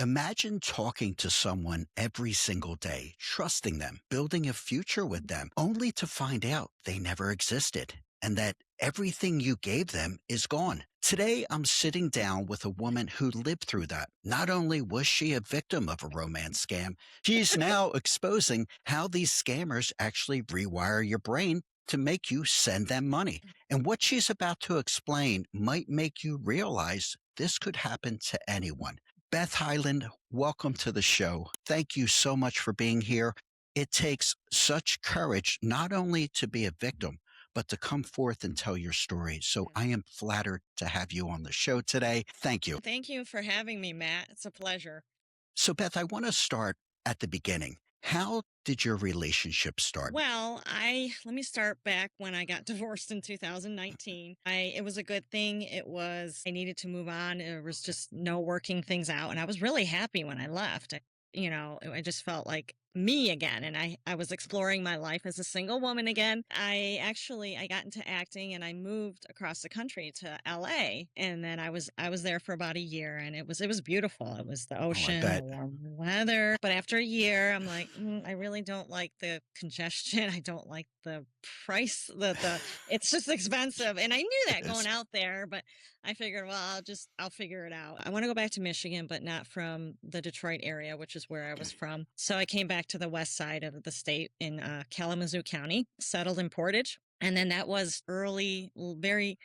Imagine talking to someone every single day, trusting them, building a future with them, only to find out they never existed and that everything you gave them is gone. Today, I'm sitting down with a woman who lived through that. Not only was she a victim of a romance scam, she's now exposing how these scammers actually rewire your brain to make you send them money. And what she's about to explain might make you realize this could happen to anyone. Beth Hyland, welcome to the show. Thank you so much for being here. It takes such courage not only to be a victim, but to come forth and tell your story. So I am flattered to have you on the show today. Thank you. Thank you for having me, Matt. It's a pleasure. So, Beth, I want to start at the beginning. How did your relationship start? Well, let me start back when I got divorced in 2019. It was a good thing. I needed to move on. There was just no working things out. And I was really happy when I left. I just felt like me again. And I was exploring my life as a single woman again. I got into acting and I moved across the country to LA. And then I was there for about a year and it was beautiful. It was the ocean, the warm weather. But after a year, I'm like, I really don't like the congestion. I don't like the price, it's just expensive. And I knew that going out there, but I figured, well, I'll figure it out. I want to go back to Michigan, but not from the Detroit area, which is where I was from. So I came back to the west side of the state in Kalamazoo County, settled in Portage. And then that was very, very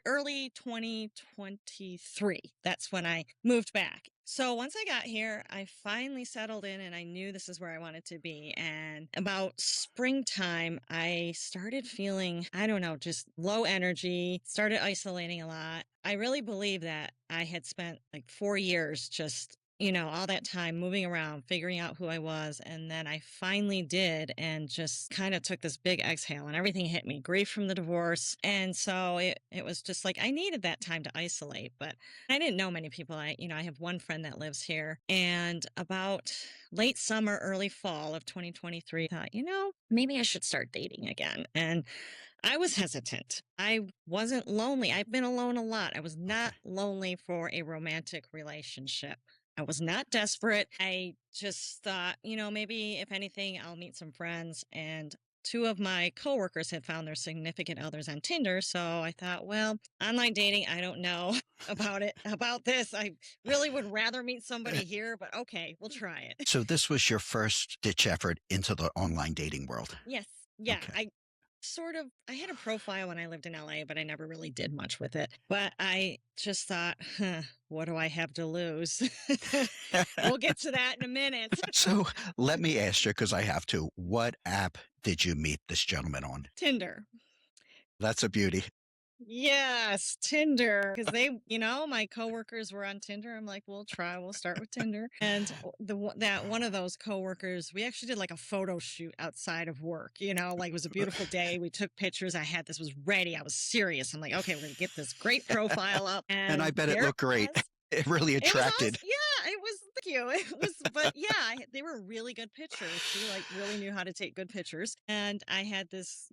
early 2023. That's when I moved back. So once I got here, I finally settled in and I knew this is where I wanted to be. And about springtime, I started feeling, I don't know, just low energy, started isolating a lot. I really believe that I had spent like 4 years just all that time moving around, figuring out who I was. And then I finally did and just kind of took this big exhale and everything hit me, grief from the divorce. And so it was just like I needed that time to isolate, but I didn't know many people. I have one friend that lives here, and about late summer, early fall of 2023, I thought, maybe I should start dating again. And I was hesitant. I wasn't lonely. I've been alone a lot. I was not lonely for a romantic relationship. I was not desperate. I just thought, maybe if anything, I'll meet some friends. And two of my coworkers had found their significant others on Tinder. So I thought, well, online dating, I don't know about this. I really would rather meet somebody here, but okay, we'll try it. So this was your first ditch effort into the online dating world? Yes. Yeah. Okay. I had a profile when I lived in LA, but I never really did much with it. But I just thought, what do I have to lose? We'll get to that in a minute. So let me ask you, because I have to, what app did you meet this gentleman on? Tinder. That's a beauty. Yes, Tinder. Because my coworkers were on Tinder. I'm like, we'll start with Tinder. And that one of those coworkers, we actually did like a photo shoot outside of work, like it was a beautiful day. We took pictures. Was ready. I was serious. I'm like, okay, we're going to get this great profile up. And I bet it looked great. It really attracted. Yeah, it was. Thank you. It was, but yeah, they were really good pictures. She really knew how to take good pictures. And I had this,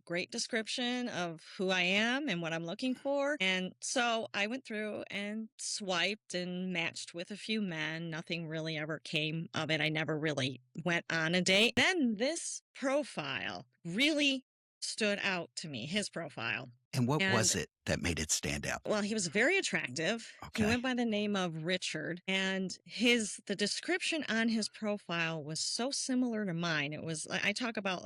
great description of who I am and what I'm looking for. And so I went through and swiped and matched with a few men. Nothing really ever came of it. I never really went on a date. Then this profile really stood out to me, his profile. And what was it that made it stand out? Well, he was very attractive. Okay. He went by the name of Richard, and the description on his profile was so similar to mine. It was, I talk about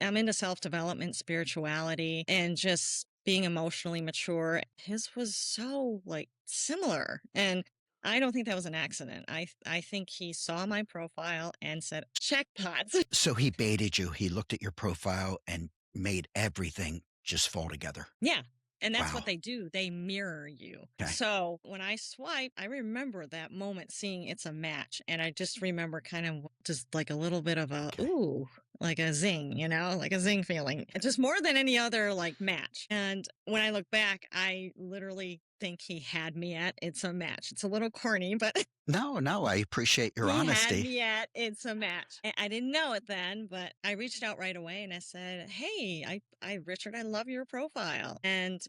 I'm into self-development, spirituality, and just being emotionally mature. His was so similar. And I don't think that was an accident. I think he saw my profile and said, checkpots. So he baited you. He looked at your profile and made everything just fall together. Yeah. And that's what they do. They mirror you. Okay. So when I swipe, I remember that moment seeing it's a match. And I just remember kind of just like a little bit of ooh, like a zing, like a zing feeling. It's just more than any other match. And when I look back, I literally think he had me at it's a match. It's a little corny, but No, no, I appreciate your He had honesty. me at it's a match. I didn't know it then, but I reached out right away and I said, "Hey, Richard, I love your profile." And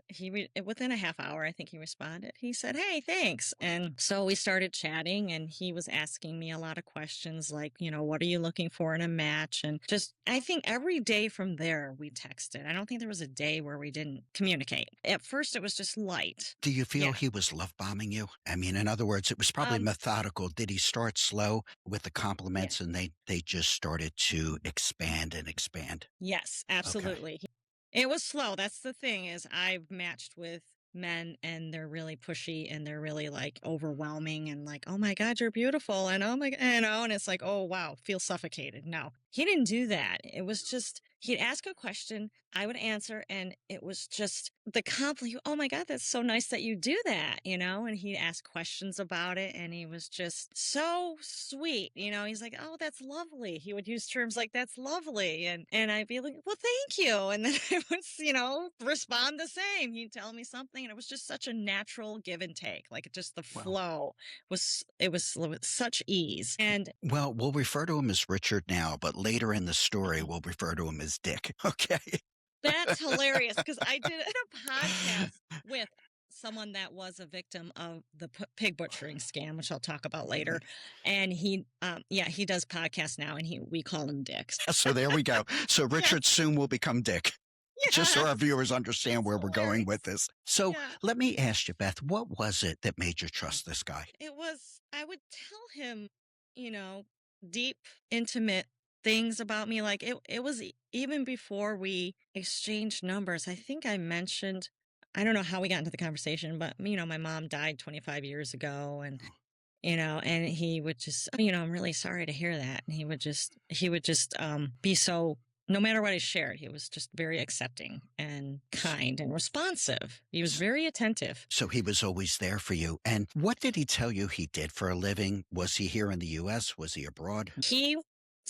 within a half hour, I think he responded. He said, "Hey, thanks." And so we started chatting, and he was asking me a lot of questions like, what are you looking for in a match? And just, I think every day from there we texted. I don't think there was a day where we didn't communicate. At first, it was just light. Do you feel Yeah. he was love bombing you? I mean, in other words, it was probably Um. methodical. Did he start slow with the Yeah. compliments and they just started to expand and expand? Yes, Okay. absolutely. It was slow. That's the thing is I've matched with men and they're really pushy and they're really like overwhelming and like, "Oh my god, you're beautiful." And oh my, and it's like, "Oh wow, feel suffocated." No. He didn't do that. It was just he'd ask a question, I would answer, and it was just the compliment. "Oh my god, that's so nice that you do that," and he'd ask questions about it and he was just so sweet. He's like, "Oh, that's lovely." He would use terms like "that's lovely," and I'd be like, "Well, thank you." And then I would, respond the same. He'd tell me something and it was just such a natural give and take. Like just the Well, flow was such ease. And well, we'll refer to him as Richard now, but later in the story, uh-oh. we'll refer to him as Dick. Okay. That's hilarious because I did a podcast with someone that was a victim of the pig butchering scam, which I'll talk about later. And he does podcasts now, and we call him Dix. So there we go. So Richard Yes, soon will become Dick. Just so our yes, viewers understand it's where we're going with hilarious. this. So Yeah, let me ask you, Beth, what was it that made you trust this guy? it was. I would tell him, you know, deep, intimate things about me. Like it was even before we exchanged numbers. I think I mentioned. I don't know how we got into the conversation, but my mom died 25 years ago, and he would just, I'm really sorry to hear that. And he would just be so, no matter what I shared, he was just very accepting and kind and responsive. He was very attentive. So he was always there for you. And what did he tell you he did for a living? Was he here in the US? Was he abroad? He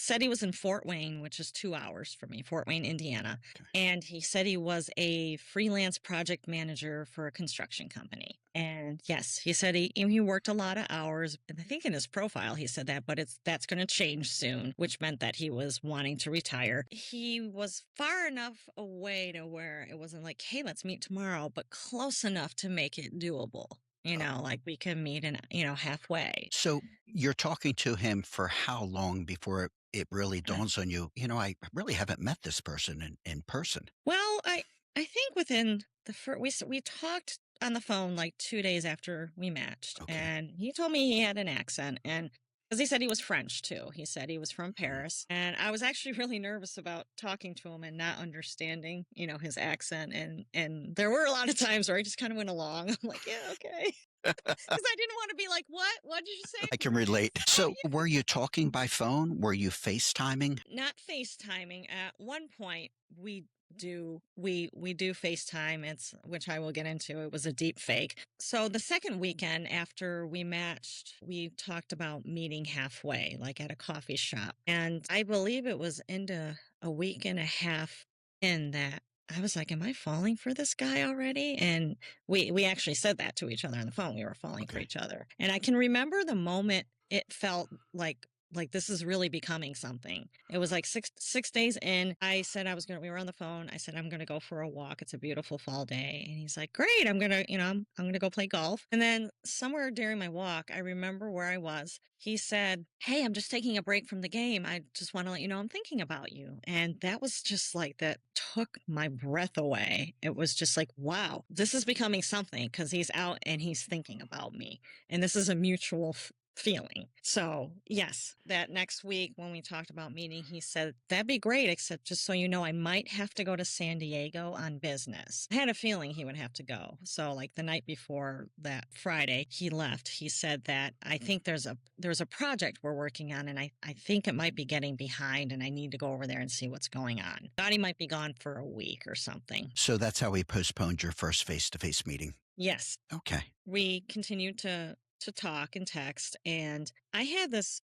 said he was in Fort Wayne, which is 2 hours from me, Fort Wayne, Indiana. Okay. And he said he was a freelance project manager for a construction company. And yes, he said he worked a lot of hours. And I think in his profile he said that, but that's going to change soon, which meant that he was wanting to retire. He was far enough away to where it wasn't like, "Hey, let's meet tomorrow," but close enough to make it doable. Like we can meet in, halfway. So you're talking to him for how long before it really dawns on you, I really haven't met this person in person. Well, I think within the first we talked on the phone like 2 days after we matched, Okay. and he told me he had an accent, and because he said he was French too. He said he was from Mm. Paris, and I was actually really nervous about talking to him and not understanding, his accent, and there were a lot of times where I just kind of went along. I'm like, yeah, okay, because I didn't want to be like, what? What did you say? I can relate. Oh, So were you talking by phone? Were you FaceTiming? not FaceTiming. At one point, we do FaceTime. It's which I will get into. It was a deep fake. So the second weekend after we matched, we talked about meeting halfway, like at a coffee shop. And I believe it was into a week and a half in that I was like, "Am I falling for this guy already?" And we actually said that to each other on the phone. We were falling for Okay. each other. And I can remember the moment it felt like this is really becoming something. It was like six days in. I said I was gonna. We were on the phone. I said I'm gonna go for a walk. It's a beautiful fall day, and he's like, "Great, I'm gonna, I'm gonna go play golf." And then somewhere during my walk, I remember where I was. He said, "Hey, I'm just taking a break from the game. I just want to let you know I'm thinking about you." And that was just like that took my breath away. It was just like, wow, this is becoming something because he's out and he's thinking about me, and this is a mutual feeling. So, yes, that next week when we talked about meeting, he said, "That'd be great, except just so you know, I might have to go to San Diego on business." I had a feeling he would have to go. So, like the night before that Friday, he left. He said that I think there's a project we're working on, and I think it might be getting behind, and I need to go over there and see what's going on. Thought he might be gone for a week or something. So that's how he postponed your first face-to-face meeting. Yes, Okay. we continued to talk and text, and I had this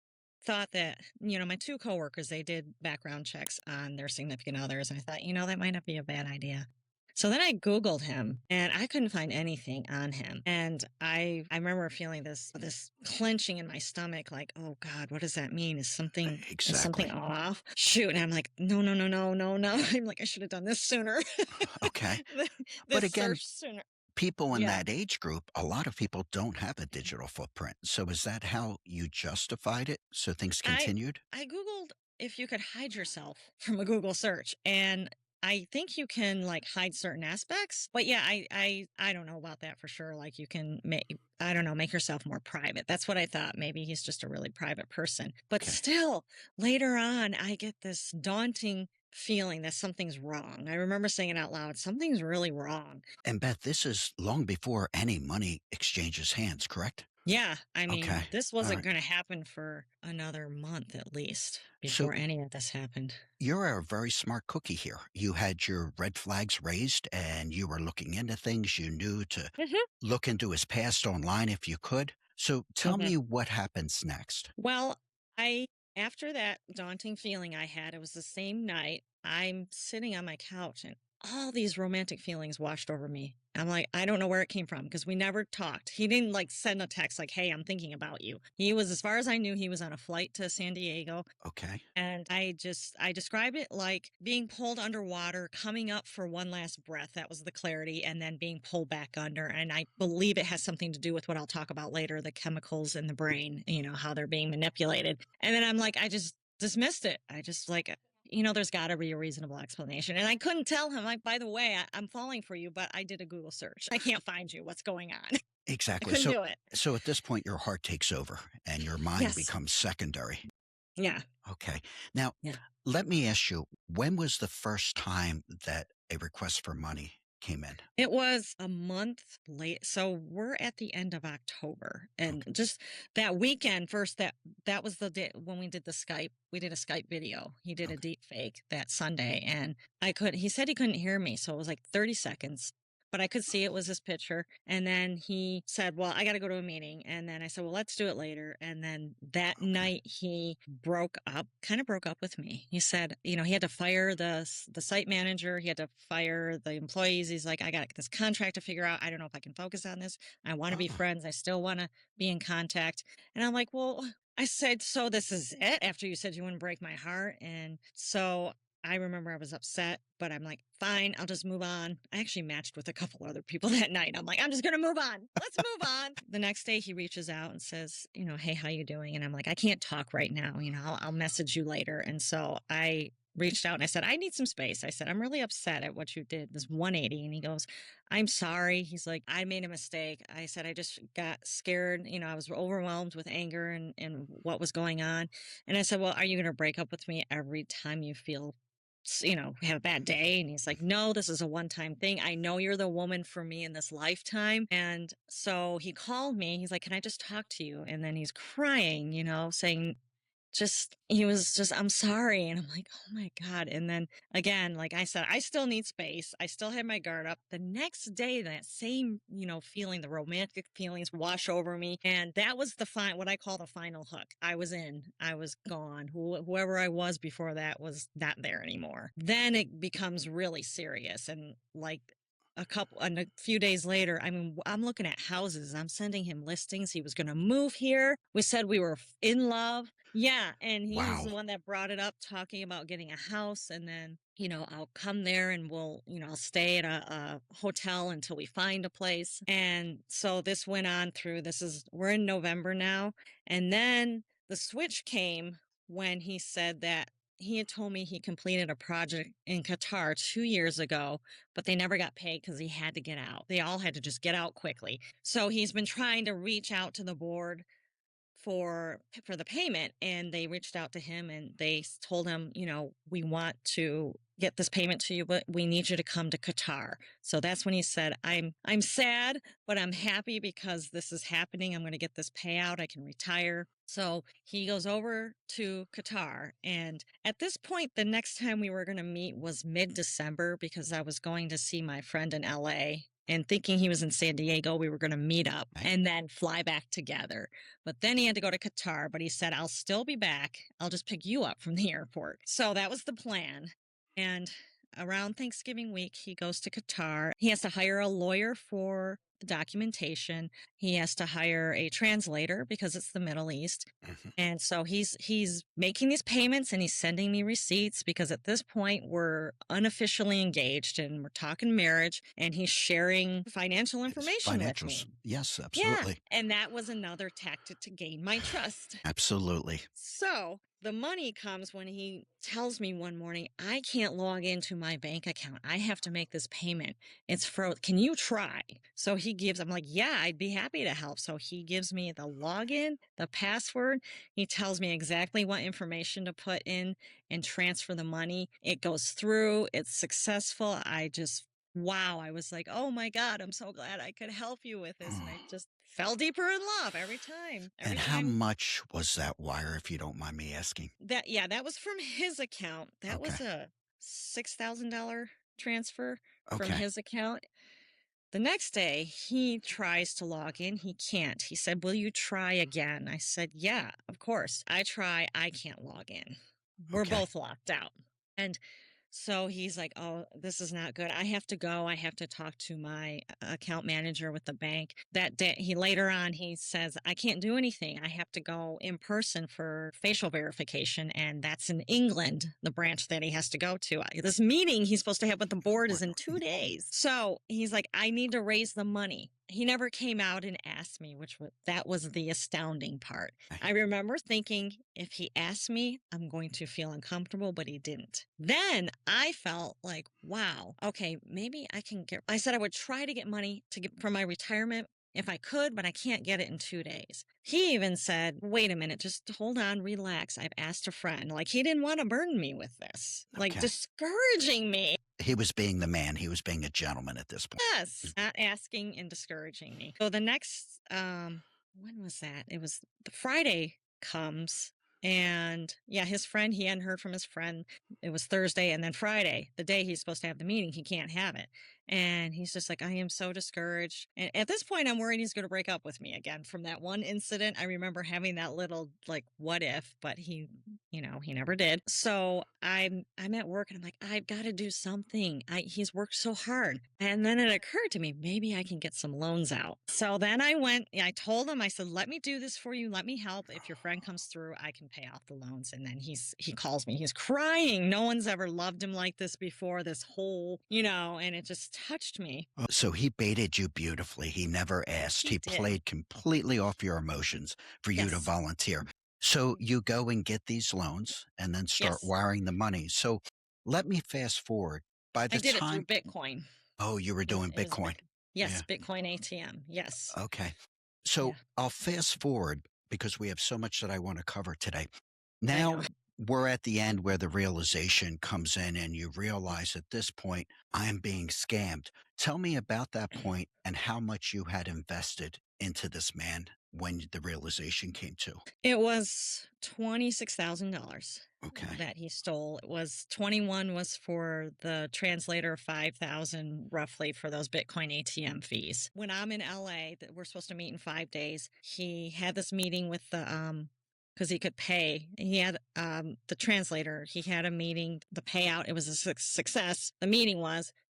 thought that my two coworkers, they did background checks on their significant others, and I thought, that might not be a bad idea. So then I Googled him and I couldn't find anything on him. And I remember feeling this clenching in my stomach, like, oh God, what does that mean? Is something Exactly. off? Shoot. And I'm like, no, no, no, no, no, no. I'm like, I should have done this sooner. Okay. Th- But this again, search sooner. people in Yeah. that age group, a lot of people don't have a digital footprint. So is that how you justified it? So things I continued? I Googled if you could hide yourself from a Google search, and I think you can like hide certain aspects. But yeah, I don't know about that for sure. Like you can make, I don't know, make yourself more private. That's what I thought. Maybe he's just a really private person. But Okay. still, later on, I get this daunting feeling that something's wrong. I remember saying it out loud, something's really wrong. And Beth, this is long before any money exchanges hands, correct? Yeah, I Okay. mean, this All wasn't right. going to happen for another month at least So before any of this happened. you're a very smart cookie here. You had your red flags raised and you were looking into things. You knew to Mhm. look into his past online if you could. So tell Mhm. me what happens next. Well, I after that daunting feeling I had, it was the same night, I'm sitting on my couch and all these romantic feelings washed over me. I'm like, I don't know where it came from because we never talked. He didn't like send a text like, "Hey, I'm thinking about you." He was, as far as I knew, he was on a flight to San Diego. Okay. And I described it like being pulled underwater, coming up for one last breath. That was the clarity, and then being pulled back under. And I believe it has something to do with what I'll talk about later, the chemicals in the brain, how they're being manipulated. And then I'm like, I just dismissed it. I just like, there's got to be a reasonable explanation. And I couldn't tell him, like, by the way, I'm falling for you, but I did a Google search. I can't find you. What's going on? I Exactly. couldn't So do it. so at this point your heart takes over and your mind Yes. becomes secondary. Yeah. Okay. Now, Yeah. let me ask you, when was the first time that a request for money came in? It was a month late. So we're at the end of October. And Okay. just that weekend first, that was the day when we did the Skype. We did a Skype video. He did a Okay. deep fake that Sunday and he said he couldn't hear me. So it was like 30 seconds. But I could see it was his picture. And then he said, well, I got to go to a meeting. And then I said, well, let's do it later. And then that Okay. night he kind of broke up with me. He said, he had to fire the site manager. He had to fire the employees. He's like, I got this contract to figure out. I don't know if I can focus on this. I want to be Oh, friends. I still want to be in contact. And I'm like, well, I said, so this is it after you said you wouldn't break my heart. And so I remember I was upset, but I'm like, fine, I'll just move on. I actually matched with a couple other people that night. I'm like, I'm just going to move on. Let's move on. The next day he reaches out and says, hey, how you doing? And I'm like, I can't talk right now. I'll message you later. And so I reached out and I said, I need some space. I said, I'm really upset at what you did, this 180. And he goes, I'm sorry. He's like, I made a mistake. I said, I just got scared. I was overwhelmed with anger and what was going on. And I said, well, are you going to break up with me every time you feel have a bad day? And he's like, no, this is a one-time thing. I know you're the woman for me in this lifetime. And so he called me. He's like, can I just talk to you? And then he's crying, saying, he was just, I'm sorry. And I'm like, oh my God. And then again, like I said, I still need space. I still had my guard up. The next day, that same, feeling, the romantic feelings wash over me. And that was what I call the final hook. I was in, I was gone. Whoever I was before that was not there anymore. Then it becomes really serious. And like, and a few days later, I mean, I'm looking at houses. I'm sending him listings. He was going to move here. We said we were in love. Yeah. And he was wow. the one that brought it up, talking about getting a house. And then, I'll come there and I'll stay at a hotel until we find a place. And so this went on we're in November now. And then the switch came when he said that he had told me he completed a project in Qatar 2 years ago, but they never got paid because he had to get out. They all had to just get out quickly. So he's been trying to reach out to the board for the payment, and they reached out to him and they told him, we want to get this payment to you, but we need you to come to Qatar. So that's when he said, I'm sad, but I'm happy because this is happening. I'm going to get this payout. I can retire. So he goes over to Qatar. And at this point, the next time we were going to meet was mid-December because I was going to see my friend in LA. And thinking he was in San Diego, we were going to meet up Okay. and then fly back together. But then he had to go to Qatar, but he said, I'll still be back. I'll just pick you up from the airport. So that was the plan. And around Thanksgiving week, he goes to Qatar. He has to hire a lawyer for the documentation. He has to hire a translator because it's the Middle East. Mhm. And so he's making these payments and he's sending me receipts because at this point we're unofficially engaged and we're talking marriage and he's sharing financial His information with financials. me. Yes, Yeah. absolutely. And that was another tactic to gain my trust. Absolutely. So the money comes when he tells me one morning, I can't log into my bank account. I have to make this payment. It's frozen. Can you try? So I'm like, yeah, I'd be happy to help. So he gives me the login, the password. He tells me exactly what information to put in and transfer the money. It goes through. It's successful. Wow. I was like, oh my God, I'm so glad I could help you with this. And I Mm. just fell deeper in love every time. Every And how time much was that wire, if you don't mind me asking? that was from his account. That Okay. was a $6,000 transfer from Okay. his account. The next day, he tries to log in. He can't. He said, will you try again? I said, yeah, of course. I try. I can't log in. We're Okay. both locked out. And so he's like, oh, this is not good. I have to go. I have to talk to my account manager with the bank. That day, later on, he says, I can't do anything. I have to go in person for facial verification. And that's in England, the branch that he has to go to. This meeting he's supposed to have with the board is in 2 days. So he's like, I need to raise the money. He never came out and asked me, that was the astounding part. I remember thinking, if he asked me, I'm going to feel uncomfortable, but he didn't. Then I felt like, wow, okay, maybe I said I would try to get money from my retirement if I could, but I can't get it in 2 days. He even said, wait a minute, just hold on, relax. I've asked a friend. Like, he didn't want to burden me with this, like Okay. discouraging me. He was being the man. He was being a gentleman at this point. Yes, not asking and discouraging me. So the next, when was that? It was the Friday comes and yeah, his friend, he hadn't heard from his friend. It was Thursday and then Friday, the day he's supposed to have the meeting, he can't have it. And he's just like, I am so discouraged. And at this point, I'm worried he's going to break up with me again from that one incident. I remember having that little like, what if, but he never did. So I'm at work and I'm like, I've got to do something. He's worked so hard. And then it occurred to me, maybe I can get some loans out. So then I told him, I said, let me do this for you. Let me help. If your friend comes through, I can pay off the loans. And then he calls me. He's crying. No one's ever loved him like this before, this whole, and it just touched me. So he baited you beautifully. He never asked. He He did. played completely off your emotions for you to Yes. volunteer. So you go and get these loans and then start Yes. wiring the money. So let me fast forward. By the I did it through time, Bitcoin. oh, you were doing It was Bitcoin. Yes, Yeah. Bitcoin ATM. Yes. Okay. So Yeah. I'll fast forward because we have so much that I want to cover today. I Now know. we're at the end where the realization comes in and you realize at this point, I am being scammed. Tell me about that point and how much you had invested into this man when the realization came to. It was $26,000 Okay. that he stole. It was 21 was for the translator, 5,000 roughly for those Bitcoin ATM fees. When I'm in LA, that we're supposed to meet in 5 days, he had this meeting with the because he could pay. He had the translator. He had a meeting. The payout, it was a success. The meeting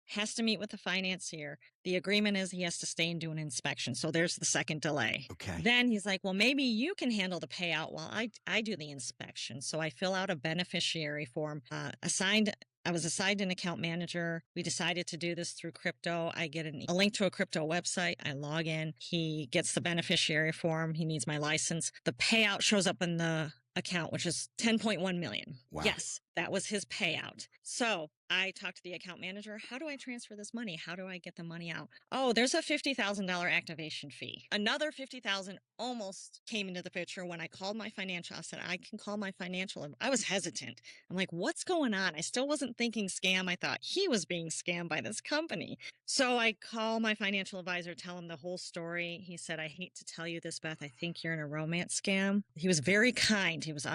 has to meet with the financier. The agreement is he has to stay and do an inspection. So there's the second delay. Okay. Then he's like, well, maybe you can handle the payout while I do the inspection. So I fill out a beneficiary form, I was assigned an account manager. We decided to do this through crypto. I get a link to a crypto website. I log in. He gets the beneficiary form. He needs my license. The payout shows up in the account, which is 10.1 million. Wow. Yes, that was his payout. So I talked to the account manager. How do I transfer this money? How do I get the money out? Oh, there's a $50,000 activation fee. Another 50,000 almost came into the picture when I called my financial. I said, I can call my financial. I was hesitant. I'm like, what's going on? I still wasn't thinking scam. I thought he was being scammed by this company. So I call my financial advisor, tell him the whole story. He said, I hate to tell you this, Beth. I think you're in a romance scam. He was very kind. He was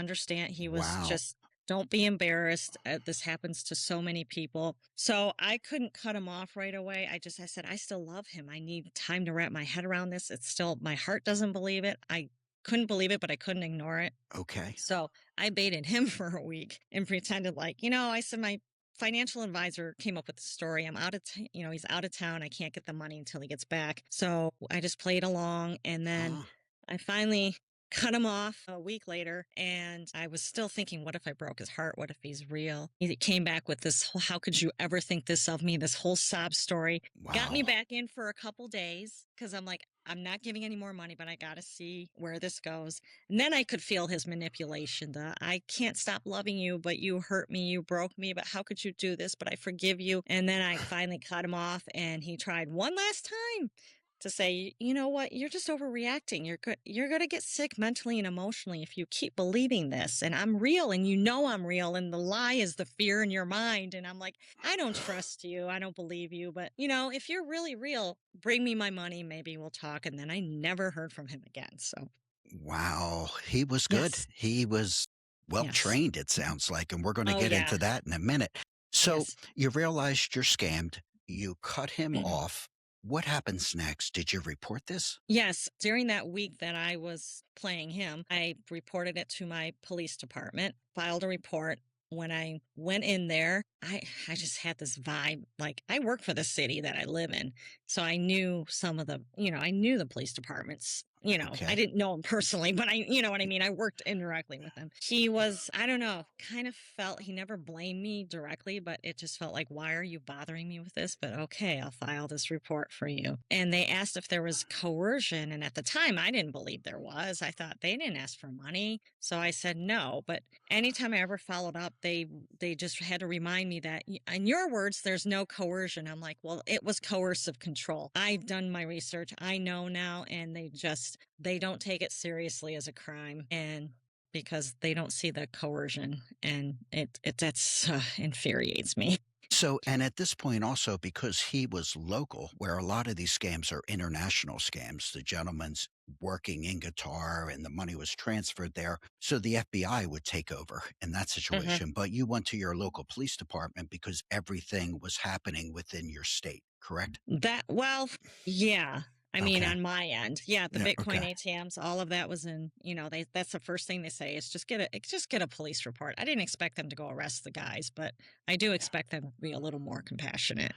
He was Wow. just, don't be embarrassed. This happens to so many people. So I couldn't cut him off right away. I said, I still love him. I need time to wrap my head around this. It's still, my heart doesn't believe it. I couldn't believe it, but I couldn't ignore it. Okay. So I baited him for a week and pretended like, I said, financial advisor came up with the story. He's out of town. I can't get the money until he gets back. So I just played along. And then Ah, I finally cut him off a week later. And I was still thinking, what if I broke his heart? What if he's real? He came back with this, how could you ever think this of me? This whole sob story. Got me wow. back in for a couple days because I'm like, I'm not giving any more money, but I got to see where this goes. And then I could feel his manipulation. I can't stop loving you, but you hurt me. You broke me. But how could you do this? But I forgive you. And then I finally cut him off and he tried one last time to say, you know what? You're just overreacting. You're going to get sick mentally and emotionally if you keep believing this. And I'm real and you know I'm real. And the lie is the fear in your mind. And I'm like, I don't trust you. I don't believe you. But, if you're really real, bring me my money. Maybe we'll talk. And then I never heard from him again. So, Wow, he was good. yes, He was well yes. trained, it sounds like, and we're going to Oh, get yeah. into that in a minute. So Yes. you realized you're scammed. You cut him off. What happens next? Did you report this? Yes, during that week that I was playing him, I reported it to my police department, filed a report. When I went in there, I just had this vibe. Like I work for the city that I live in. So I knew some of I knew the police departments. I Okay. didn't know him personally, but you know what I mean? I worked indirectly with him. He was, I don't know, kind of felt, he never blamed me directly, but it just felt like, why are you bothering me with this? But okay, I'll file this report for you. And they asked if there was coercion. And at the time, I didn't believe there was. I thought they didn't ask for money. So I said no. But anytime I ever followed up, they just had to remind me that, in your words, there's no coercion. I'm like, well, it was coercive control. I've done my research. I know now. And they don't take it seriously as a crime. And because they don't see the coercion, and that's infuriates me. So, and at this point also, because he was local, where a lot of these scams are international scams, the gentleman's working in Qatar and the money was transferred there. So the FBI would take over in that Mhm. situation. But you went to your local police department because everything was happening within your state, correct? Well, yeah. I mean, Okay. on my end, yeah, the Yeah. Bitcoin Okay. ATMs, all of that was in, that's the first thing they say is just get a police report. I didn't expect them to go arrest the guys, but I do expect them to be a little more compassionate.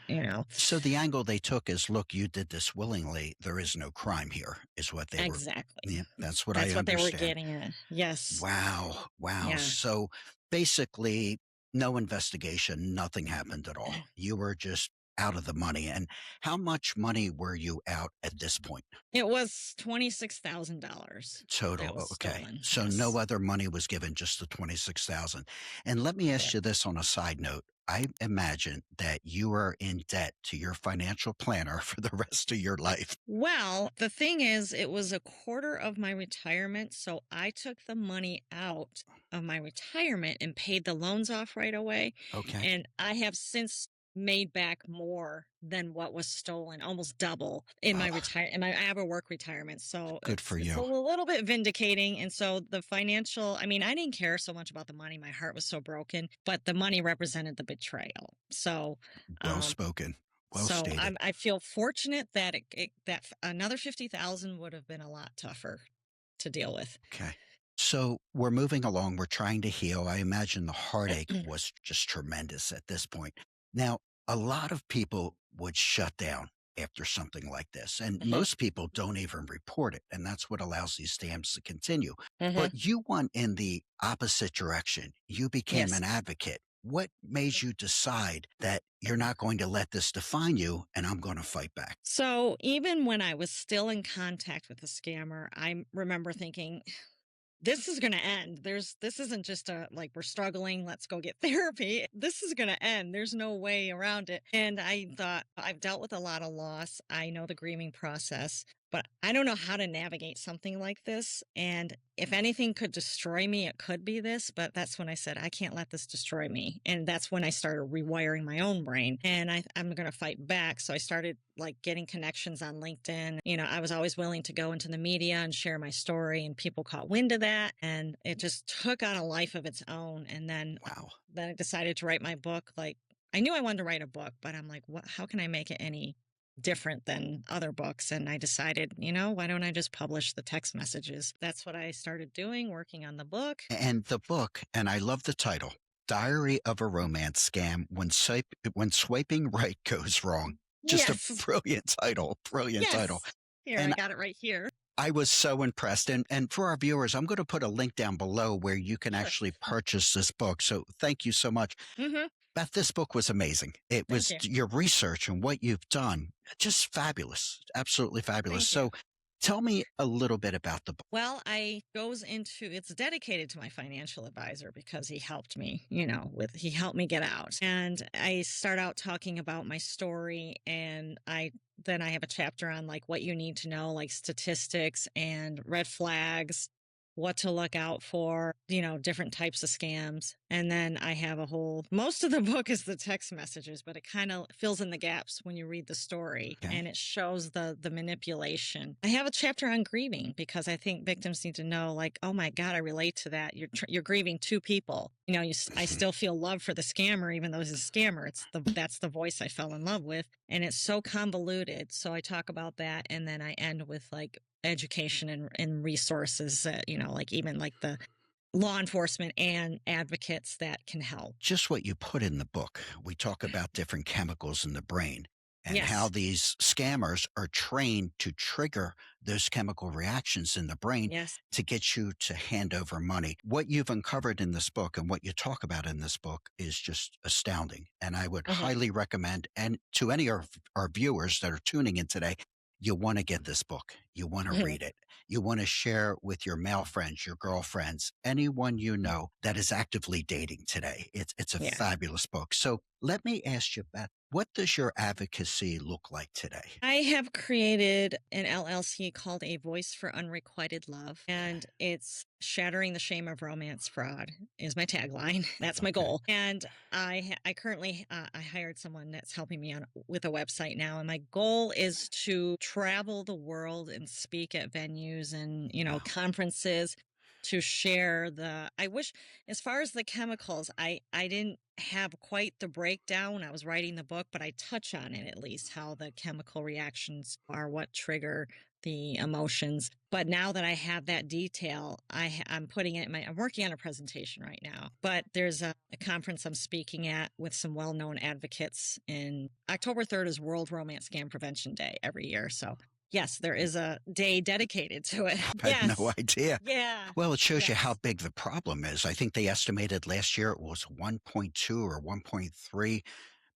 So the angle they took is, look, you did this willingly. There is no crime here, is what they were. Exactly. Yeah, that's what I That's what they were understand. getting at. Yes. Wow. Wow. Yeah. So basically, no investigation, nothing happened at all. You were just out of the money. And how much money were you out at this point? It was $26,000 Total. that was Okay. stolen. So no Yes. other money was given, just the 26,000. And let me ask Correct. you this on a side note. I imagine that you are in debt to your financial planner for the rest of your life. Well, the thing is, it was a quarter of my retirement. So I took the money out of my retirement and paid the loans off right away. Okay. And I have since made back more than what was stolen, almost double in my Oh, retire. And I have a work retirement, so good it's for it's a you. little bit vindicating. And so the financial, I mean, I didn't care so much about the money. My heart was so broken, but the money represented the betrayal. So, Well um, spoken. Well so stated. I feel fortunate that another 50,000 would have been a lot tougher to deal with. Okay. So we're moving along. We're trying to heal. I imagine the heartache was just tremendous at this point. Now, a lot of people would shut down after something like this, and Hmm. most people don't even report it. And that's what allows these scams to continue. Hmm. But you went in the opposite direction. You became Yes. an advocate. What made you decide that you're not going to let this define you and I'm going to fight back? So even when I was still in contact with the scammer, I remember thinking, this is going to end. This isn't just a like we're struggling, let's go get therapy. This is going to end. There's no way around it. And I thought I've dealt with a lot of loss. I know the grieving process, but I don't know how to navigate something like this. And if anything could destroy me, it could be this. But that's when I said, I can't let this destroy me. And that's when I started rewiring my own brain. And I'm going to fight back. So I started like getting connections on LinkedIn. I was always willing to go into the media and share my story, and people caught wind of that. And it just took on a life of its own. And Wow. then I decided to write my book. Like I knew I wanted to write a book, but I'm like, how can I make it any different than other books? And I decided, why don't I just publish the text messages? That's what I started doing, working on the book. And the book, and I love the title, Diary of a Romance Scam when swiping right goes wrong. Just a Yes. brilliant title. Yes. Here, I And got it right here. I was so impressed. And for our viewers, I'm going to put a link down below where you can Sure. actually purchase this book. So thank you so much. Hmm. Beth, this book was amazing. It Thank was you. your research and what you've done, just fabulous, absolutely fabulous. Thank you. So tell me a little bit about the book. Well, I goes into it's dedicated to my financial advisor because he helped me, he helped me get out. And I start out talking about my story and I have a chapter on like what you need to know, like statistics and red flags, what to look out for, different types of scams. And then I have most of the book is the text messages, but it kind of fills in the gaps when you read the story Okay. and it shows the manipulation. I have a chapter on grieving because I think victims need to know, like, oh my God, I relate to that. You're grieving two people. I Mhm. still feel love for the scammer, even though he's a scammer. That's the voice I fell in love with. And it's so convoluted. So I talk about that. And then I end with like education and resources that, like even like the law enforcement and advocates that can help. Just what you put in the book. We talk about different chemicals in the brain and how Yes. these scammers are trained to trigger those chemical reactions in the brain Yes. to get you to hand over money. What you've uncovered in this book and what you talk about in this book is just astounding. And I would Hmm. highly recommend, and to any of our viewers that are tuning in today, you want to get this book. You want to Hmm. read it. You want to share with your male friends, your girlfriends, anyone you know that is actively dating today. It's a Yeah. fabulous book. So let me ask you, Beth, what does your advocacy look like today? I have created an LLC called A Voice for Unrequited Love, and Okay. it's shattering the shame of romance fraud is my tagline. That's my Okay. goal. And I currently I hired someone that's helping me on with a website now, and my goal is to travel the world and speak at venues and Wow. conferences to share the. I wish, as far as the chemicals, I didn't have quite the breakdown when I was writing the book, but I touch on it at least, how the chemical reactions are what trigger the emotions. But now that I have that detail, I'm putting it in I'm working on a presentation right now. But there's a conference I'm speaking at with some well-known advocates. In October 3rd is World Romance Scam Prevention Day every year. So yes, there is a day dedicated to it. I had no Yes. idea. Yeah. Well, it shows you how Yes. big the problem is. I think they estimated last year it was 1.2 or 1.3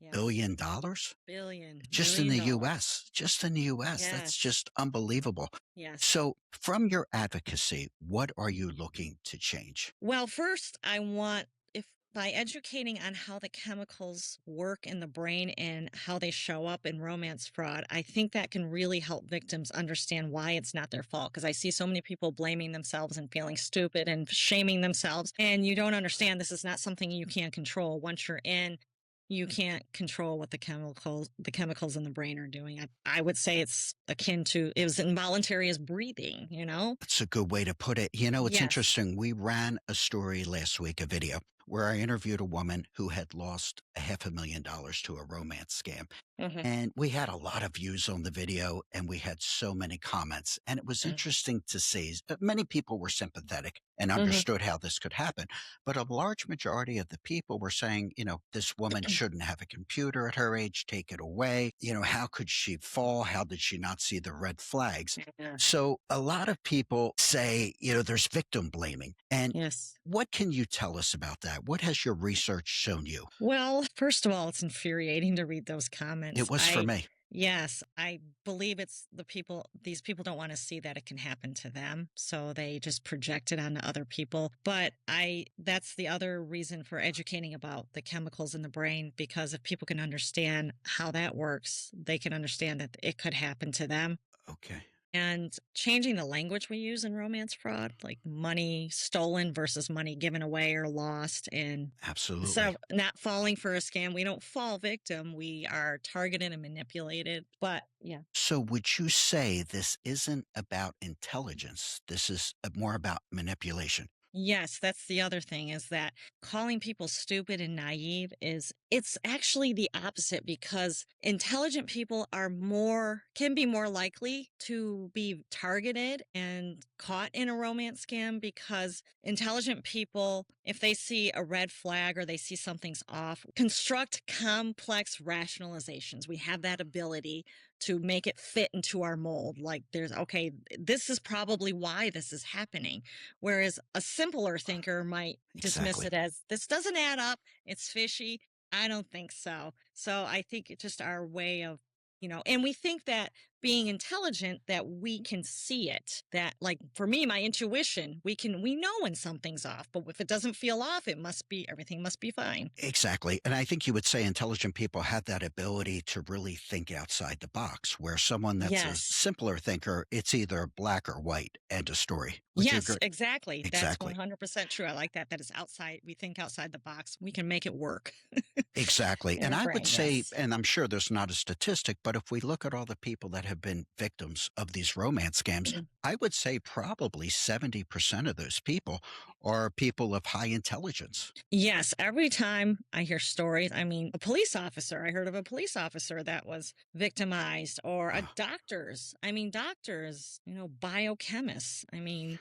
Yes. billion dollars Billion, just in billion the dollars. US. Just in the US. That's Yes. just unbelievable. Yes. So, from your advocacy, what are you looking to change? Well, first, I want if by educating on how the chemicals work in the brain and how they show up in romance fraud, I think that can really help victims understand why it's not their fault. Because I see so many people blaming themselves and feeling stupid and shaming themselves. And you don't understand this is not something you can control. Once you're in, you can't control what the chemicals in the brain are doing. I would say it's akin to it was involuntary as breathing. That's a good way to put it. It's Yes. interesting. We ran a story last week, a video, where I interviewed a woman who had lost a $500,000 to a romance scam. Hmm. And we had a lot of views on the video and we had so many comments. And it was interesting to see many people were sympathetic and Hmm. understood how this could happen. But a large majority of the people were saying, this woman shouldn't have a computer at her age, take it away. How could she fall? How did she not see the red flags? Yeah. So a lot of people say, there's victim blaming. And Yes. what can you tell us about that? What has your research shown you? Well, first of all, it's infuriating to read those It comments. was for me. Yes, I believe it's these people don't want to see that it can happen to them. So they just project it onto other people. But that's the other reason for educating about the chemicals in the brain, because if people can understand how that works, they can understand that it could happen to them. Okay. And changing the language we use in romance fraud, like money stolen versus money given away or lost. And Absolutely. so, not falling for a scam, we don't fall victim. We are targeted and manipulated. But yeah, So, would you say this isn't about intelligence? This is more about manipulation. Yes, that's the other thing is that calling people stupid and naive it's actually the opposite because intelligent people can be more likely to be targeted and caught in a romance scam because intelligent people, if they see a red flag or they see something's off, construct complex rationalizations. We have that ability to make it fit into our mold. Like okay, this is probably why this is happening. Whereas a simpler thinker might dismiss Exactly. it as this doesn't add up. It's fishy. I don't think so. So I think it's just our way of, and we think that being intelligent, that we can see it. That, like, for me, my intuition, we know when something's off, but if it doesn't feel off, everything must be fine. Exactly. And I think you would say intelligent people have that ability to really think outside the box, where someone that's a Yes. simpler thinker, it's either black or white, end of story. Would you Yes, agree? exactly. That's Exactly. 100% true. I like that. That is outside. We think outside the box. We can make it work Exactly. in And our I would brain. say, Yes. and I'm sure there's not a statistic, but if we look at all the people that have been victims of these romance scams, I would say probably 70% of those people are people of high intelligence. Yes, every time I hear stories, I mean, a police officer, I heard of a police officer that was victimized, or a Wow. doctors, biochemists. I mean,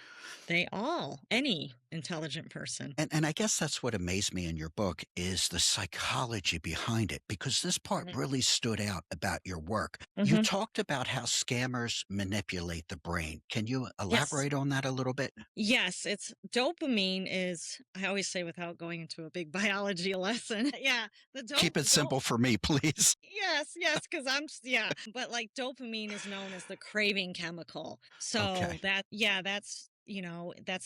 any intelligent person. And I guess that's what amazed me in your book is the psychology behind it, because this part Mhm. really stood out about your work. You Mhm. talked about how scammers manipulate the brain. Can you Yes. elaborate on that a little bit? Yes, it's dopamine is, I always say without going into a big biology lesson. Yeah, the Keep it simple for me, please. yes, yes, because yeah. But like dopamine is known as the craving chemical. So Okay. that's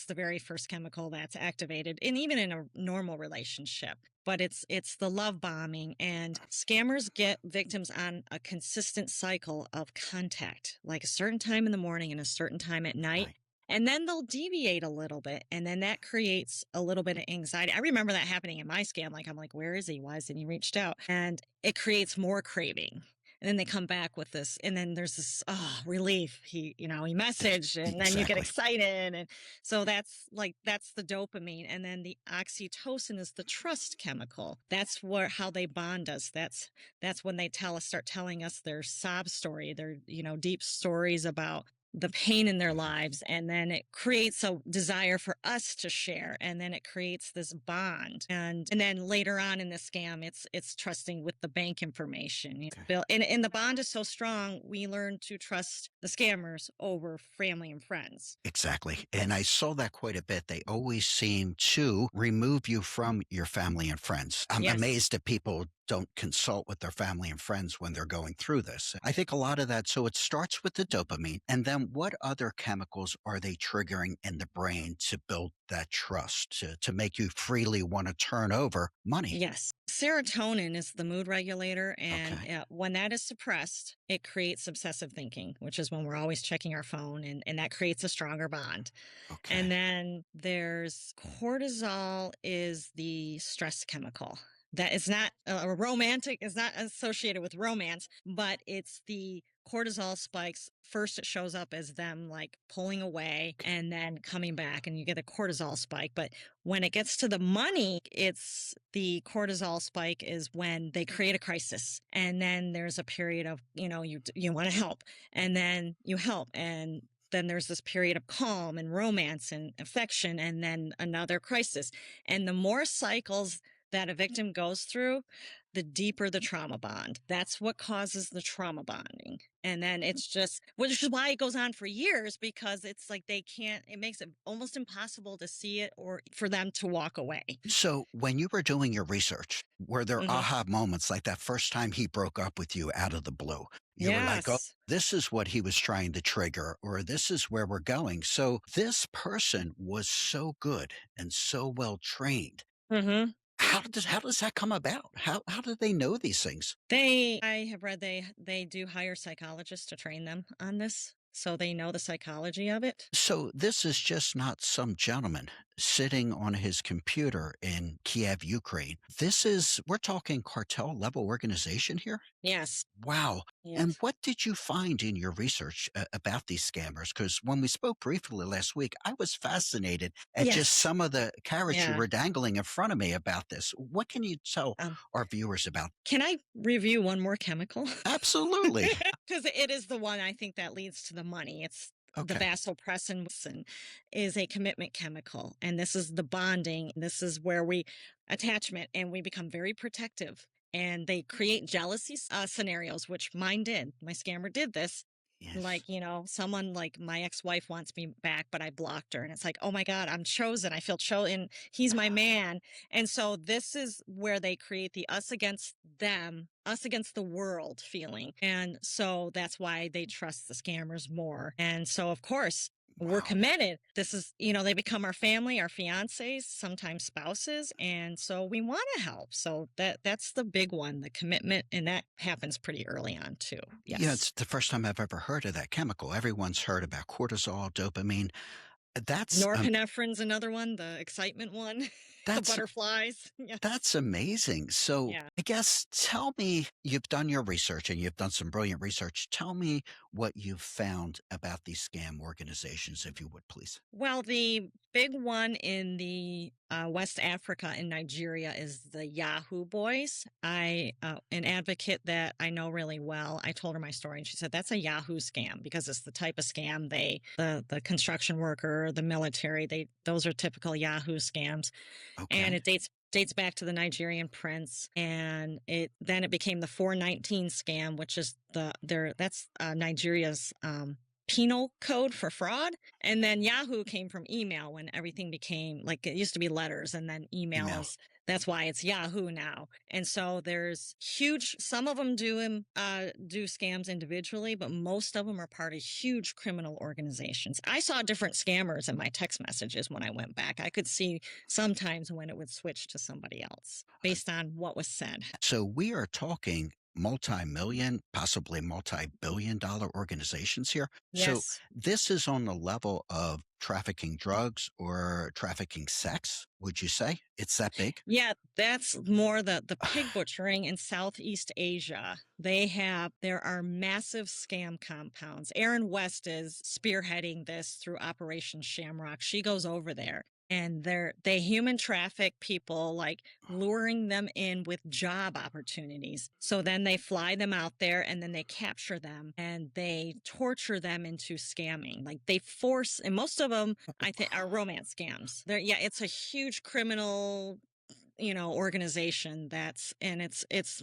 the very first chemical that's activated, and even in a normal relationship. But it's the love bombing, and scammers get victims on a consistent cycle of contact, like a certain time in the morning and a certain time at night. Right. And then they'll deviate a little bit, and then that creates a little bit of anxiety. I remember that happening in my scam. Like, I'm like, where is he? Why hasn't he reached out? And it creates more craving. And then they come back with this, and then there's this relief. He messaged, and then you get Exactly. excited, and so that's the dopamine, and then the oxytocin is the trust chemical. That's how they bond us. That's when they start telling us their sob story, their deep stories about the pain in their lives, and then it creates a desire for us to share, and then it creates this bond, and then later on in the scam it's trusting with the bank information. Okay. Bill, and the bond is so strong, we learn to trust the scammers over family and friends. Exactly. And I saw that quite a bit. They always seem to remove you from your family and friends. I'm Yes. amazed that people don't consult with their family and friends when they're going through this. I think a lot of that. So it starts with the dopamine. And then what other chemicals are they triggering in the brain to build that trust, to make you freely want to turn over money? Yes. Serotonin is the mood regulator. And Okay. when that is suppressed, it creates obsessive thinking, which is when we're always checking our phone, and that creates a stronger bond. And Okay. then there's cortisol is the stress chemical. That is not a romantic, is not associated with romance, but it's the cortisol spikes. First, it shows up as them like pulling away and then coming back, and you get a cortisol spike. But when it gets to the money, it's the cortisol spike is when they create a crisis. And then there's a period of, you want to help, and then you help. And then there's this period of calm and romance and affection, and then another crisis. And the more cycles that a victim goes through, the deeper the trauma bond. That's what causes the trauma bonding. And then it's just, which is why it goes on for years, because it's like it makes it almost impossible to see it or for them to walk away. So, when you were doing your research, were there Hmm. aha moments like that first time he broke up with you out of the blue? You were like, oh, Yes. this is what he was trying to trigger, or this is where we're going. So, this person was so good and so well trained. Hmm. How does that come about? How do they know these things? I have read they do hire psychologists to train them on this. So they know the psychology of it. So, this is just not some gentleman. sitting on his computer in Kiev, Ukraine. We're talking cartel level organization here? Yes. Wow. And Yes. what did you find in your research about these scammers? Because when we spoke briefly last week, I was fascinated at just Yes. some of the carrots you Yeah. were dangling in front of me about this. What can you tell Um, our viewers about? can I review one more chemical? Absolutely. Because it is the one I think that leads to the money. It's the Okay. vasopressin is a commitment chemical, and this is the bonding. This is where we attachment, and we become very protective. And they create jealousy scenarios, which mine did. My scammer did this. Yes. Like, someone like my ex-wife wants me back, but I blocked her. And it's like, oh my God, I'm chosen. I feel chosen. He's my man. And so this is where they create the us against them, us against the world feeling. And so that's why they trust the scammers more. And so, of course, we're Wow. committed. This is, they become our family, our fiancés, sometimes spouses. And so we want to help. So that's the big one, the commitment. And that happens pretty early on too. Yeah, Yes. it's the first time I've ever heard of that chemical. Everyone's heard about cortisol, dopamine. That's Norepinephrine another one, the excitement one, the that's butterflies. Yes. That's amazing. So, Yeah. I guess tell me, you've done your research and you've done some brilliant research. Tell me what you've found about these scam organizations, if you would please. Well, the big one in the West Africa and Nigeria is the Yahoo Boys. An advocate that I know really well. I told her my story, and she said that's a Yahoo scam because it's the type of scam the construction worker, the military, those are typical Yahoo scams, and Okay. it dates back to the Nigerian prince, and it became the 419 scam, which is that's Nigeria's penal code for fraud. And then Yahoo came from email when everything became like it used to be letters and then email Email. is that's why it's Yahoo now. And so there's huge, some of them do scams individually, but most of them are part of huge criminal organizations. I saw different scammers in my text messages when I went back. I could see sometimes when it would switch to somebody else based on what was said. So, we are talking multi-million, possibly multi-billion dollar organizations here. So, Yes. this is on the level of trafficking drugs or trafficking sex, would you say? It's that big? Yeah, that's more the pig butchering in Southeast Asia. There are massive scam compounds. Erin West is spearheading this through Operation Shamrock. She goes over there and they human traffic people, like luring them in with job opportunities. So then they fly them out there and then they capture them and they torture them into scamming. Like they force, and most of them I think are romance scams. Yeah, it's a huge criminal, organization it's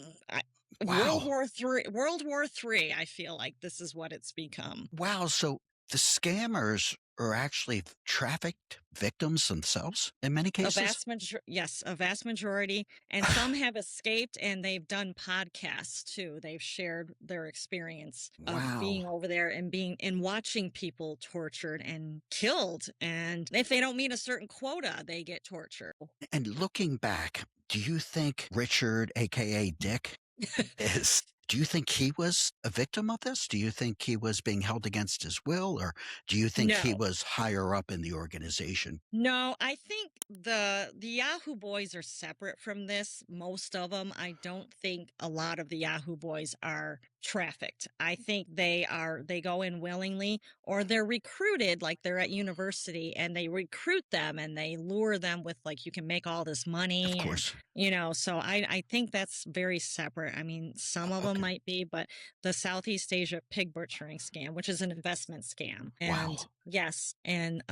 Wow. World War Three. I feel like this is what it's become. Wow. So, the scammers are actually trafficked victims themselves in many cases? Yes, a vast majority, and some have escaped and they've done podcasts too. They've shared their experience of Wow. being over there and watching people tortured and killed. And if they don't meet a certain quota, they get tortured. And looking back, do you think Richard, aka Dick, do you think he was a victim of this? Do you think he was being held against his will, or do you think he No. was higher up in the organization? No, I think the Yahoo Boys are separate from this. Most of them, I don't think a lot of the Yahoo Boys are trafficked. I think they go in willingly or they're recruited like they're at university and they recruit them and they lure them with like you can make all this Of money and course. so I think that's very separate. I mean, some of them Okay. might be, but the Southeast Asia pig butchering scam, which is an investment scam. And Wow. yes, and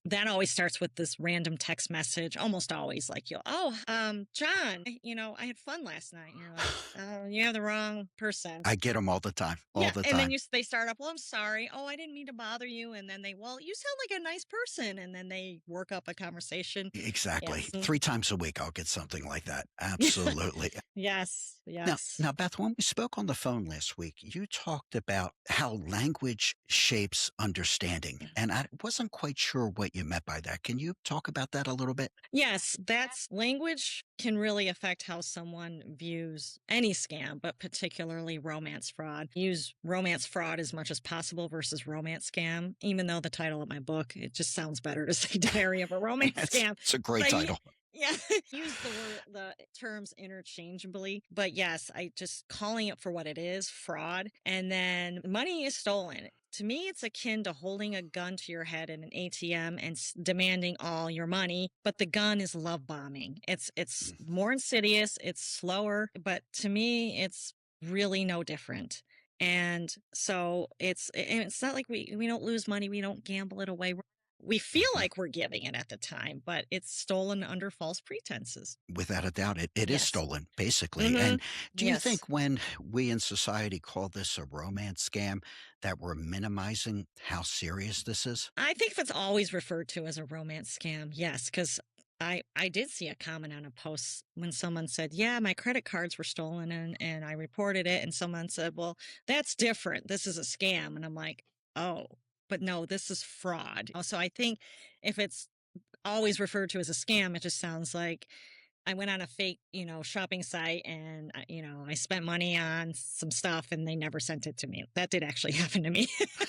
that always starts with this random text message, almost always like John, I had fun last night. And you're like, oh, you have the wrong person. I get them all the time. All Yeah, the and then time. they start up, well, I'm sorry. Oh, I didn't mean to bother you. And then well, you sound like a nice person. And then they work up a conversation. Exactly. Yes. 3 times a week, I'll get something like that. Absolutely. Yes. Now, Yes. now, Beth, when we spoke on the phone last week, you talked about how language shapes understanding. And I wasn't quite sure what you meant by that. Can you talk about that a little bit? Yes, that's language can really affect how someone views any scam, but particularly romance fraud. Use romance fraud as much as possible versus romance scam, even though the title of my book, it just sounds better to say Diary of a Romance Scam. It's a But great title. yeah, use the terms interchangeably. But yes, I just calling it for what it is, fraud. And then money is stolen. To me, it's akin to holding a gun to your head in an ATM and demanding all your money, but the gun is love bombing. It's more insidious, it's slower, but to me, it's really no different. And so it's not like we don't lose money, we don't gamble it away. We feel Mhm. like we're giving it at the time, but it's stolen under false pretenses. Without a doubt, it is Yes. stolen, basically. Mm-hmm. And do you Yes. think when we in society call this a romance scam that we're minimizing how serious this is? I think if it's always referred to as a romance scam, yes, because I did see a comment on a post when someone said, "Yeah, my credit cards were stolen and I reported it." And someone said, "Well, that's different. This is a scam." And I'm like, "Oh, but no, this is fraud." So I think if it's always referred to as a scam, it just sounds like I went on a fake, shopping site and, I spent money on some stuff and they never sent it to me. That did actually happen to me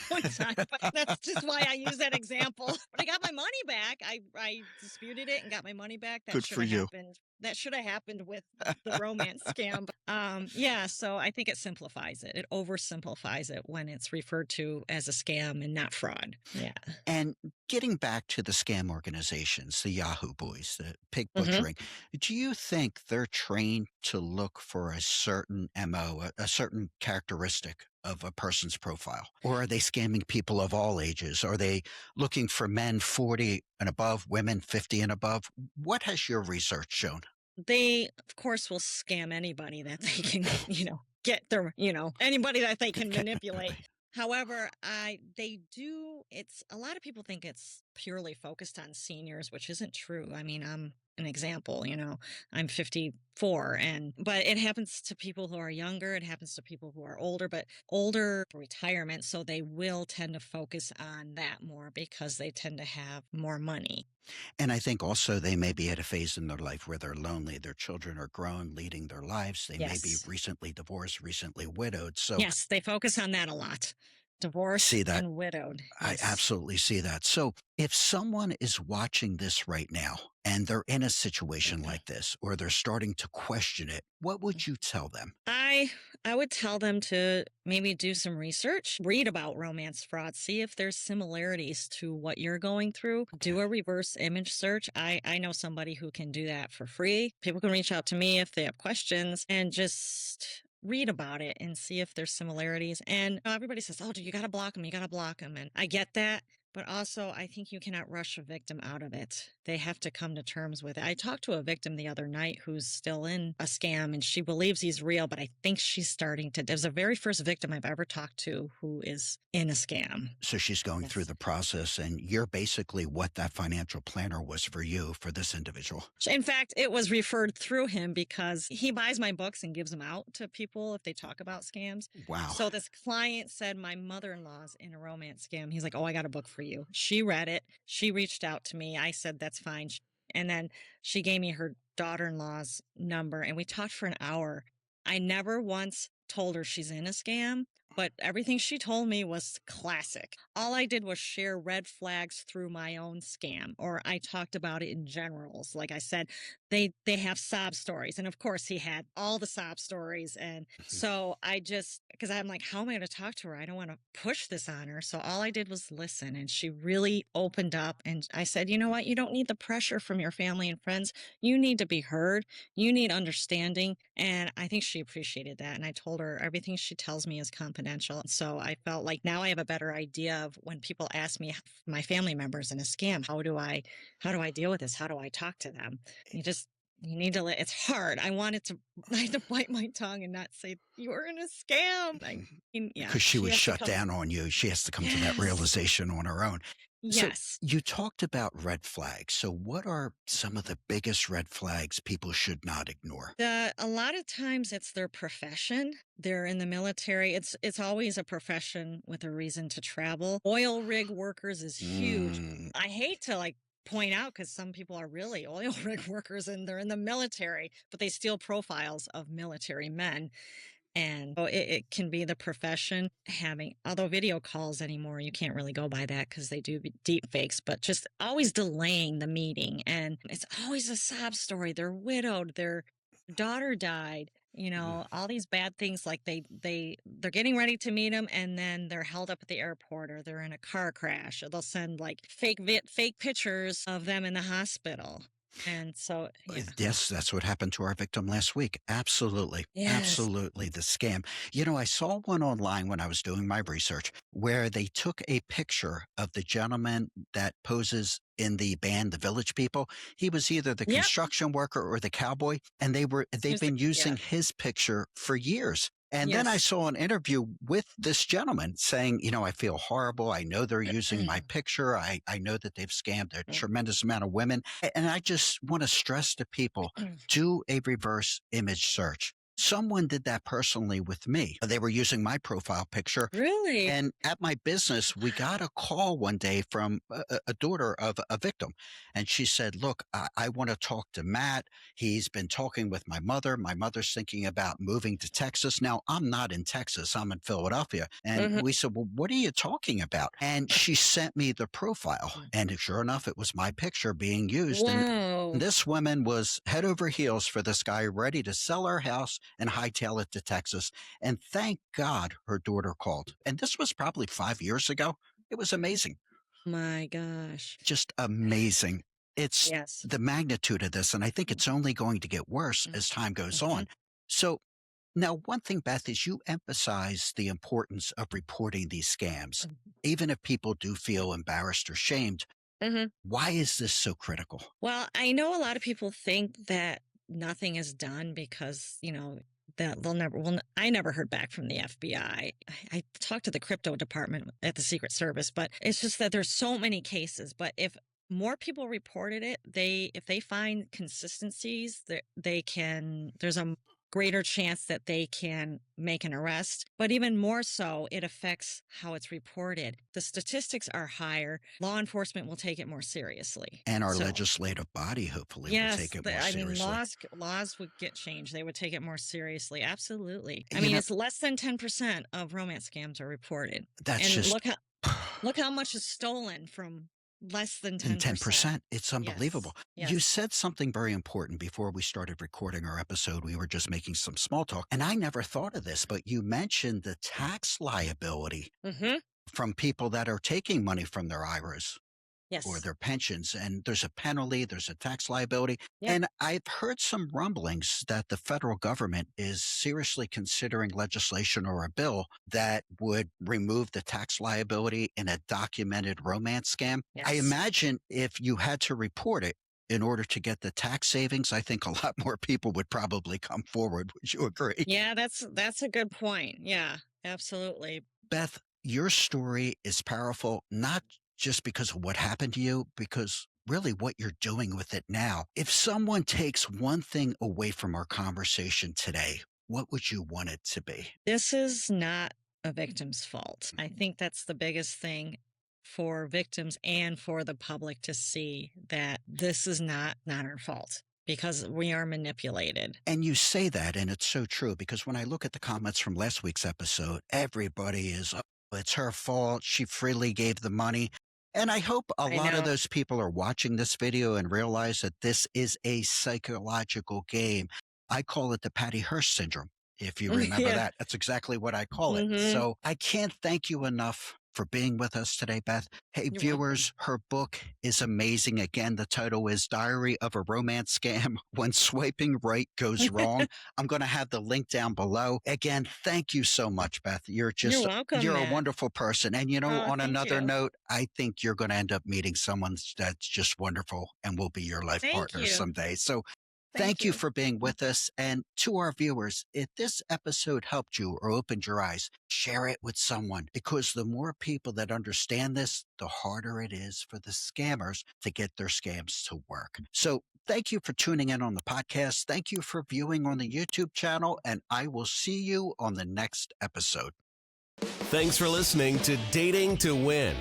one time, but that's just why I use that example. But I got my money back. I disputed it and got my money back. That Good should for have you. happened. That should have happened with the romance scam. But, yeah, so I think it simplifies it. It oversimplifies it when it's referred to as a scam and not fraud. Yeah. And getting back to the scam organizations, the Yahoo Boys, the pig Hmm. butchering, do you think they're trained to look for a certain MO, a certain characteristic of a person's profile? Or are they scamming people of all ages? Are they looking for men 40 and above, women 50 and above? What has your research shown? They, of course, will scam anybody that they can, get their, anybody that they can manipulate. However, they do, it's a lot of people think it's purely focused on seniors, which isn't true. I mean, I'm an example, I'm 54 but it happens to people who are younger. It happens to people who are older, but older retirement. So they will tend to focus on that more because they tend to have more money. And I think also they may be at a phase in their life where they're lonely. Their children are grown, leading their lives. They may be Yes. recently divorced, recently widowed. So Yes, they focus on that a lot. I see Divorced that. and widowed. I Yes. absolutely see that. So if someone is watching this right now and they're in a situation Mhm. like this, or they're starting to question it, what would you tell them? I would tell them to maybe do some research, read about romance fraud, see if there's similarities to what you're going through. Okay. Do a reverse image search. I know somebody who can do that for free. People can reach out to me if they have questions and just read about it and see if there's similarities. And everybody says, "Oh, you got to block them. You got to block them." And I get that. But also, I think you cannot rush a victim out of it. They have to come to terms with it. I talked to a victim the other night who's still in a scam and she believes he's real, but I think she's starting to. There's the very first victim I've ever talked to who is in a scam. So she's going through Yes. the process, and you're basically what that financial planner was for you, for this individual. In fact, it was referred through him because he buys my books and gives them out to people if they talk about scams. Wow. So this client said, "My mother in law's in a romance scam." He's like, "Oh, I got a book for you." She read it. She reached out to me. I said, "That's fine." And then she gave me her daughter in law's number and we talked for an hour. I never once told her she's in a scam, but everything she told me was classic. All I did was share red flags through my own scam, or I talked about it in generals. Like I said, they have sob stories, and of course he had all the sob stories. And so I just because I'm like, how am I going to talk to her? I don't want to push this on her. So all I did was listen, and she really opened up. And I said, you know what? You don't need the pressure from your family and friends. You need to be heard. You need understanding. And I think she appreciated that. And I told her everything she tells me is confidential. So I felt like now I have a better idea of when people ask me my family members in a scam, how do I deal with this? How do I talk to them? You need to let it's hard. I had to bite my tongue and not say you were in a scam. Yeah, Because she she was has to shut come. down on you. She has to come to that Yes. realization on her own. So Yes. you talked about red flags. So what are some of the biggest red flags people should not ignore? A lot of times it's their profession. They're in the military. It's always a profession with a reason to travel. Oil rig workers is huge. Mm, I hate to point out because some people are really oil rig workers and they're in the military, but they steal profiles of military men. And so it can be the profession having, although video calls anymore, you can't really go by that because they do deep fakes, but just always delaying the meeting. And it's always a sob story. They're widowed, their daughter died, mm. all these bad things like they're getting ready to meet him and then they're held up at the airport or they're in a car crash or they'll send like fake pictures of them in the hospital. And so, yeah. Yes, that's what happened to our victim last week. Absolutely. Yes. Absolutely. The scam. I saw one online when I was doing my research where they took a picture of the gentleman that poses in the band, the Village People. He was either the Yep. construction worker or the cowboy, and they've Seems like, been yeah. using his picture for years. And then I Yes. saw an interview with this gentleman saying, I feel horrible. I know they're using my picture. I know that they've scammed a tremendous amount of women. And I just want to stress to people, do a reverse image search. Someone did that personally with me. They were using my profile picture. Really? And at my business, we got a call one day from a daughter of a victim. And she said, look, I want to talk to Matt. He's been talking with my mother. My mother's thinking about moving to Texas. Now, I'm not in Texas, I'm in Philadelphia. And Mhm. we said, well, what are you talking about? And she sent me the profile. And sure enough, it was my picture being used. And Wow. this woman was head over heels for this guy, ready to sell her house and hightail it to Texas. And thank God her daughter called. And this was probably 5 years ago. It was amazing, My gosh. just amazing. It's Yes. the magnitude of this. And I think it's only going to get worse as time goes Mhm. on. So now, one thing, Beth, is you emphasize the importance of reporting these scams, even if people do feel embarrassed or shamed. Mhm. Why is this so critical? Well, I know a lot of people think that nothing is done because, that they'll never, well, I never heard back from the FBI. I talked to the crypto department at the Secret Service, but it's just that there's so many cases. But if more people reported it, if they find consistencies, there's a greater chance that they can make an arrest. But even more so, it affects how it's reported. The statistics are higher. Law enforcement will take it more seriously. And our So, legislative body hopefully will yes, take it more I mean, seriously. laws would get changed. They would take it more seriously. Absolutely. I You mean, know, it's less than 10% of romance scams are reported. that's And just look how much is stolen from less than in 10%. 10%. It's Yes. unbelievable. You Yes. said something very important before we started recording our episode. We were just making some small talk, and I never thought of this, but you mentioned the tax liability Mhm. from people that are taking money from their IRAs or Yes. their pensions. And there's a penalty, there's a tax liability. Yep. And I've heard some rumblings that the federal government is seriously considering legislation or a bill that would remove the tax liability in a documented romance scam. I Yes. imagine if you had to report it in order to get the tax savings, I think a lot more people would probably come forward. Would you agree? Yeah, that's a good point. Yeah, absolutely. Beth, your story is powerful, not just because of what happened to you, because really what you're doing with it now. If someone takes one thing away from our conversation today, what would you want it to be? This is not a victim's fault. I think that's the biggest thing for victims and for the public to see that this is not our fault because we are manipulated. And you say that, and it's so true because when I look at the comments from last week's episode, everybody is, oh, it's her fault. She freely gave the money. And I hope a I lot of know. those people are watching this video and realize that this is a psychological game. I call it the Patty Hearst syndrome. If you remember Yeah. that, that's exactly what I call it. Mhm. So I can't thank you enough for being with us today, Beth. Hey, You're welcome. viewers, her book is amazing. Again, the title is Diary of a Romance Scam When Swiping Right Goes Wrong. I'm going to have the link down below. Again, thank you so much, Beth. You're welcome, You're a Matt. wonderful person. And Oh, on thank another you. note, I think you're going to end up meeting someone that's just wonderful and will be your life Thank partner you. someday. So Thank you for being with us. And to our viewers, if this episode helped you or opened your eyes, share it with someone, because the more people that understand this, the harder it is for the scammers to get their scams to work. So thank you for tuning in on the podcast. Thank you for viewing on the YouTube channel, and I will see you on the next episode. Thanks for listening to Dating to Win.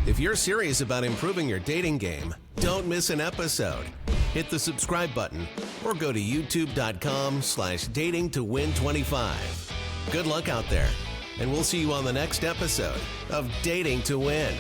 If you're serious about improving your dating game, don't miss an episode. Hit the subscribe button or go to youtube.com/datingtowin25. Good luck out there, and we'll see you on the next episode of Dating to Win.